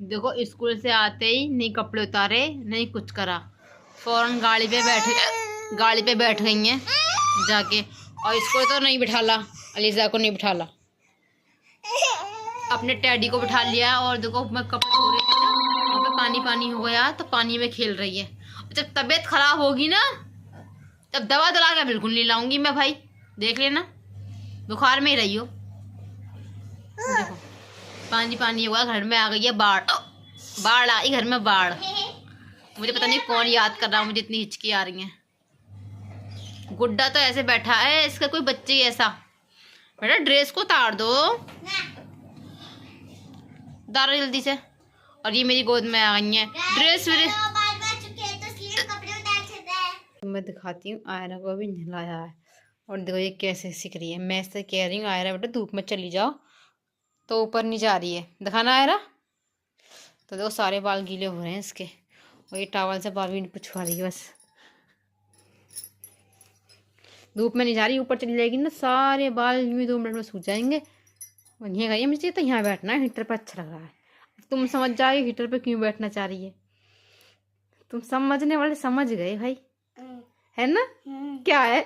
देखो स्कूल से आते ही नहीं कपड़े उतारे नहीं कुछ करा, फौरन गाड़ी पे बैठ गई हैं जाके। और इसको तो नहीं बिठाला, अलीजा को नहीं बिठाला, अपने टैडी को बिठा लिया। और देखो मैं कपड़े धो रही थी ना, वहाँ पे पानी पानी हो गया तो पानी में खेल रही है। जब तबीयत खराब होगी ना तब दवा दिला के बिल्कुल नहीं लाऊंगी मैं भाई, देख लेना बुखार में ही रही हो। देखो पानी पानी हुआ, घर में आ गई है बाढ़, बाढ़ आई घर में बाढ़। मुझे पता नहीं कौन याद कर रहा, मुझे इतनी हिचकी आ रही है। गुड्डा तो ऐसे बैठा है, इसका कोई बच्चे ही ऐसा। बेटा ड्रेस को उतार दो, उतारो जल्दी से। और ये मेरी गोद में आ गई है ड्रेस मेरे। मैं दिखाती हूँ, आयरा को अभी नहलाया है और देखो ये कैसे सीख रही है। मैं इससे कह रही हूँ आयरा बेटा धूप में चली जाओ, तो ऊपर नहीं जा रही है। दिखाना आयरा। तो देखो सारे बाल गीले हो रहे हैं इसके, और ये टॉवल से बाल भी नहीं पुछवा रही है बस। धूप में नहीं जा रही, ऊपर चली जाएगी ना सारे बाल यूँ 2 मिनट में सूख जाएंगे। वहीं गई मुझे तो यहाँ बैठना है, हीटर पर अच्छा लग रहा है। तुम समझ जाओगे हीटर पे क्यों बैठना चाह रही है। तुम समझने वाले समझ गए भाई, है ना। क्या है,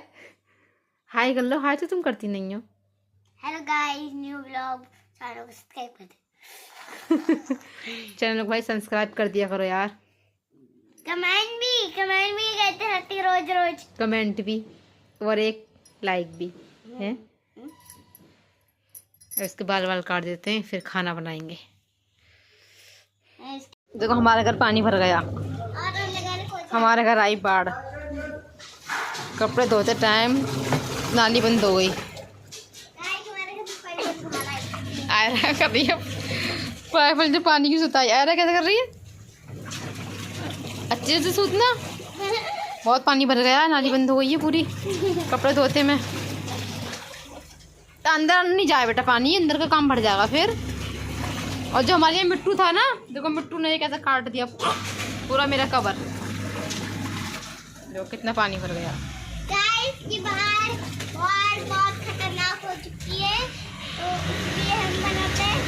हाय कर लो। हाय तो तुम करती नहीं हो। Hello guys, new vlog, channel को सब्सक्राइब कर दे। चैनल को भाई सब्सक्राइब कर दिया करो यार। कमेंट भी कहते रहती रोज रोज। कमेंट भी और एक लाइक भी है। इसके बाल बाल काट देते हैं, फिर खाना बनाएंगे। देखो हमारे घर पानी भर गया, हमारे घर आई बाढ़। कपड़े धोते टाइम नाली बंद हो गई। आयरा कर रही है पाइप जो पानी की सुताई। आयरा कैसे कर रही है, अच्छे से सूतना। बहुत पानी भर गया, नाली बंद हो गई है पूरी कपड़े धोते में। तो अंदर नहीं जाए बेटा, पानी अंदर का काम बढ़ जाएगा फिर। और जो हमारे यहाँ मिट्टू था ना, देखो मिट्टू ने कैसे काट दिया पूरा मेरा कवर। देखो कितना पानी भर गया। गाइस की बाहर बहुत खतरनाक हो चुकी है, तो इसलिए हम बनाते हैं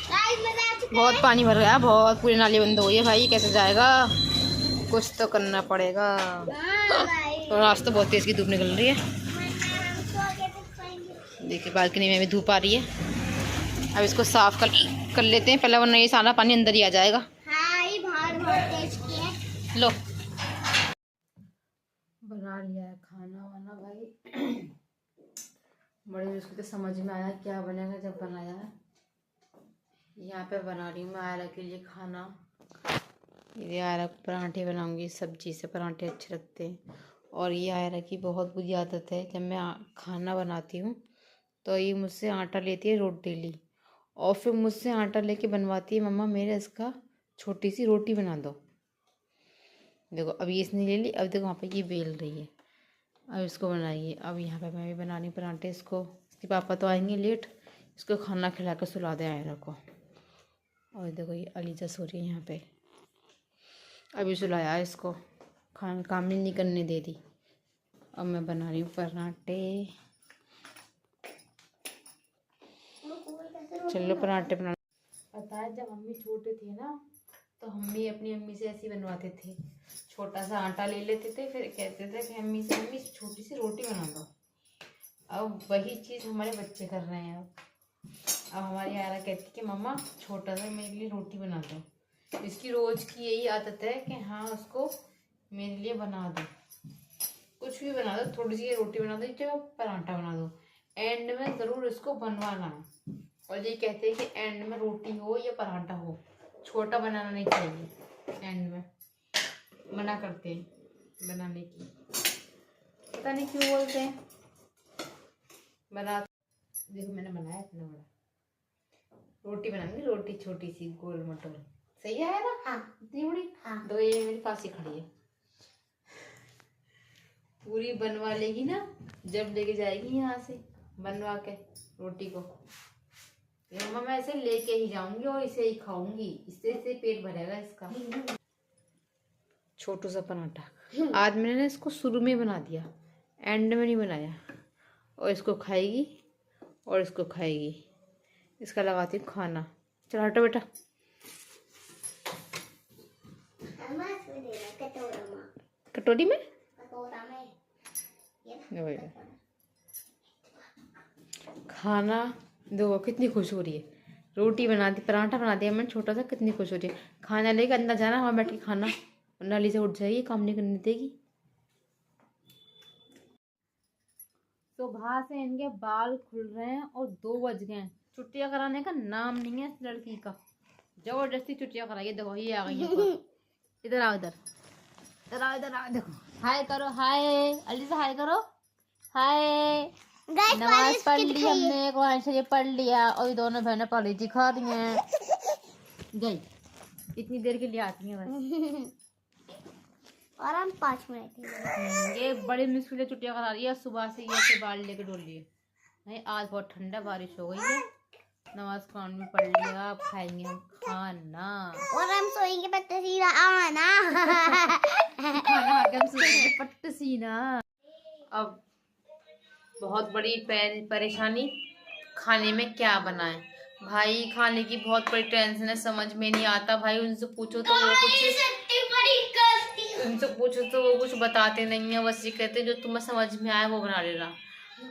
गाइस। मजा आ चुका है। बहुत पानी भर गया, बहुत पूरी नाली बंद हो गई है भाई। कैसे जाएगा, कुछ तो करना पड़ेगा। तो आज तो बहुत तेज की धूप निकल रही है। देखिए बालकनी में भी धूप आ रही है। अब इसको साफ कर लेते हैं पहले, वरना ये सारा पानी अंदर ही आ जाएगा। हाँ, ये बाहर बहुत तेज की है। लो बना लिया है खाना वाना भाई। बड़े मुश्किल से समझ में आया क्या बनेगा जब बनाया है। यहाँ पे बना रही हूँ मैं आयरा के लिए खाना। ये आयरा को पराठे बनाऊंगी, सब्जी से पराठे अच्छे लगते हैं। और ये आयरा की बहुत बुरी आदत है, जब मैं खाना बनाती हूँ तो ये मुझसे आटा लेती है रोटी डेली, और फिर मुझसे आटा लेके बनवाती है, मम्मा मेरे इसका छोटी सी रोटी बना दो। देखो अब ये इसने ले ली, अब देखो वहाँ पे ये बेल रही है, अब इसको बनाइए। अब यहाँ पे मैं भी बना रही पराठे इसको। इसके पापा तो आएंगे लेट, इसको खाना खिला कर सुला दे आयरा को। और देखो ये अलीजा सो रही है यहाँ पे, अभी सुलाया इसको, खाना काम नहीं करने दे दी। अब मैं बना रही हूँ पराठे। चलो पराठे बना। पता है जब मम्मी छोटे थे ना, तो हम भी अपनी अम्मी से ऐसे ही बनवाते थे। छोटा सा आटा ले लेते थे, फिर कहते थे कि अम्मी से अम्मी छोटी सी रोटी बना दो। अब वही चीज़ हमारे बच्चे कर रहे हैं। अब हमारी आयरा कहती कि मम्मा छोटा सा मेरे लिए रोटी बना दो। इसकी रोज़ की यही आदत है कि हाँ उसको मेरे लिए बना दो, कुछ भी बना दो, थोड़ी सी रोटी बना दो, चाहे पराठा बना दो, एंड में ज़रूर इसको बनवाना। और ये कहते हैं कि एंड में रोटी हो या पराठा हो, छोटा बनाना नहीं चाहिए। एंड में मना करते हैं बनाने की, पता नहीं क्यों बोलते हैं। बना देखो मैंने बनाया इतना बड़ा, रोटी बनाएंगे, रोटी छोटी सी गोल मटोल। सही है ना। हाँ इतनी बड़ी। हाँ तो ये मेरे पास ही खड़ी है, पूरी बनवा लेगी ना जब लेके जाएगी यहाँ से बनवा के रोटी को। मम्मा मैं ऐसे लेके ही जाऊंगी और इसे ही खाऊंगी, इससे पेट भरेगा इसका। छोटू सा पराठा आज मैंने इसको शुरू में बना दिया, एंड में नहीं बनाया। और इसको खाएगी और इसको खाएगी। इसका लगाती हूँ खाना। चलो हटो बेटा। अम्मा इसमें दे रहा कटोरा में। कटोरी में कटोरा में वही। खाना दो, कितनी खुश हो रही है। रोटी बना दी, पराठा बना दिया मैंने छोटा सा, कितनी खुश हो रही है। खाना लेके अंदर जाना, वहाँ बैठ के खाना, नाली से उठ जाएगी, काम नहीं करने देगी। तो बाहर से इनके बाल खुल रहे हैं और 2 बज गए हैं। छुट्टियां कराने का नाम नहीं है इस लड़की का, जबरदस्ती छुट्टियां कराइए। देखो ये आ गई है ऊपर। इधर आओ, इधर इधर आओ, इधर आओ। देखो हाय करो, हाय अलीसा, हाय करो, हाय। नमाज पढ़ ली हमने, कुरान शरीफ पढ़ लिया, और ये दोनों बहनें पॉलिजी खा रही हैं। गई इतनी देर के लिए आती हैं बस। और हम 5 मिनट ये बड़ी मुश्किल से छुट्टियां करा रही है। सुबह से ये से बाल लेके डोल लिए। नहीं आज बहुत ठंडा, बारिश हो गई है। नमाज कुरान भी पढ़ लिया, अब खाएंगे हम खाना। और हम सोएंगे पत्ते सीधा आना। खाना खा के हम सोएंगे पट्ट सीना। अब बहुत बड़ी परेशानी, खाने में क्या बनाएं भाई। खाने की बहुत बड़ी टेंशन है, समझ में नहीं आता भाई। उनसे पूछो तो वो कुछ बताते नहीं है, बस ये कहते जो तुम्हें समझ में आए वो बना लेना।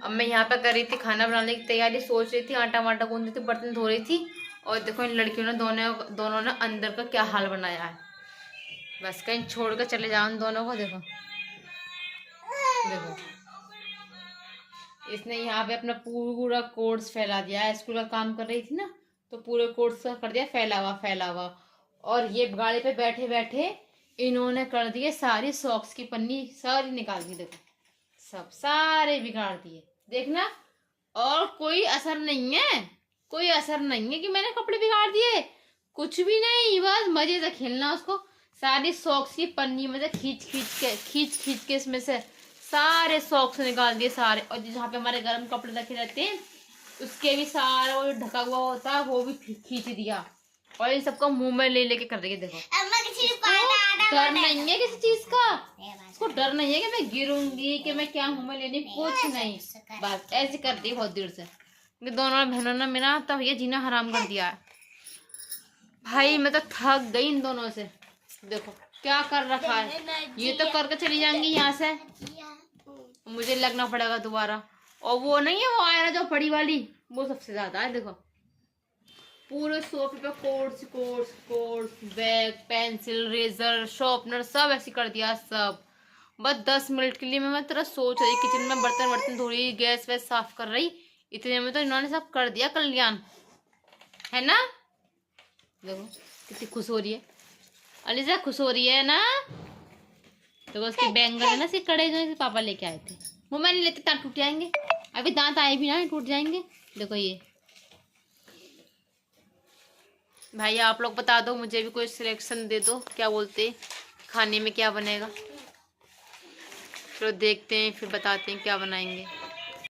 अब मैं यहाँ पे कर रही थी खाना बनाने की तैयारी, सोच रही थी, आटा वाटा गूंद रही थी, बर्तन धो रही थी, और देखो इन लड़कियों ने दोनों ने अंदर का क्या हाल बनाया है। बस कहीं छोड़ कर चले जाओ इन दोनों को। देखो देखो, इसने यहाँ पे अपना पूरा कोर्स फैला दिया है। स्कूल का काम कर रही थी ना, तो पूरे कोर्स का कर दिया फैला हुआ। और ये गाड़ी पे बैठे बैठे इन्होंने कर दिए सारी सॉक्स की पन्नी सारी निकाल दी। देखो सब सारे बिगाड़ दिए, देखना। और कोई असर नहीं है, कोई असर नहीं है कि मैंने कपड़े बिगाड़ दिए, कुछ भी नहीं। बस मजे से खेलना उसको। सारी सॉक्स की पन्नी में से खींच के इसमें से सारे सॉक्स निकाल दिए सारे। और जहाँ पे हमारे गर्म कपड़े रखे रहते हैं उसके भी सारा वो ढका हुआ होता है वो भी खींच दिया। और इन सबको मुंह में ले लेके कर देंगे। देखो डर नहीं है किसी चीज का, इसको डर नहीं है कि मैं गिरूंगी, कि मैं क्या मुंह में लेनी, कुछ नहीं। बस ऐसे कर दी बहुत देर से। दोनों बहनों ने मेरा तब ये जीना हराम कर दिया है भाई। मैं तो थक गई इन दोनों से। देखो क्या कर रखा है, ये तो करके चली जाएंगी यहाँ से, मुझे लगना पड़ेगा दोबारा। और वो नहीं है, वो आयरा जो बड़ी वाली, वो सबसे ज्यादा है। देखो पूरे सोफे पे course, bag, pencil, razor, sharpener सब ऐसे कर दिया सब। बस 10 मिनट के लिए मैं तेरा सोच रही, किचन में बर्तन धो रही, गैस वैस साफ कर रही, इतने में तो इन्होंने सब कर दिया कल्याण, है ना। देखो कितनी खुश हो रही है अलीजा, खुश हो रही है ना। तो उसके बैंगल है ना, से कड़े जो पापा लेके आए थे, वो मैंने लेते दांत टूट जाएंगे। अभी दांत आए भी ना, टूट जाएंगे। देखो ये भाई आप लोग बता दो, मुझे भी कोई सिलेक्शन दे दो, क्या बोलते खाने में क्या बनेगा। फिर देखते हैं, फिर बताते हैं क्या बनाएंगे।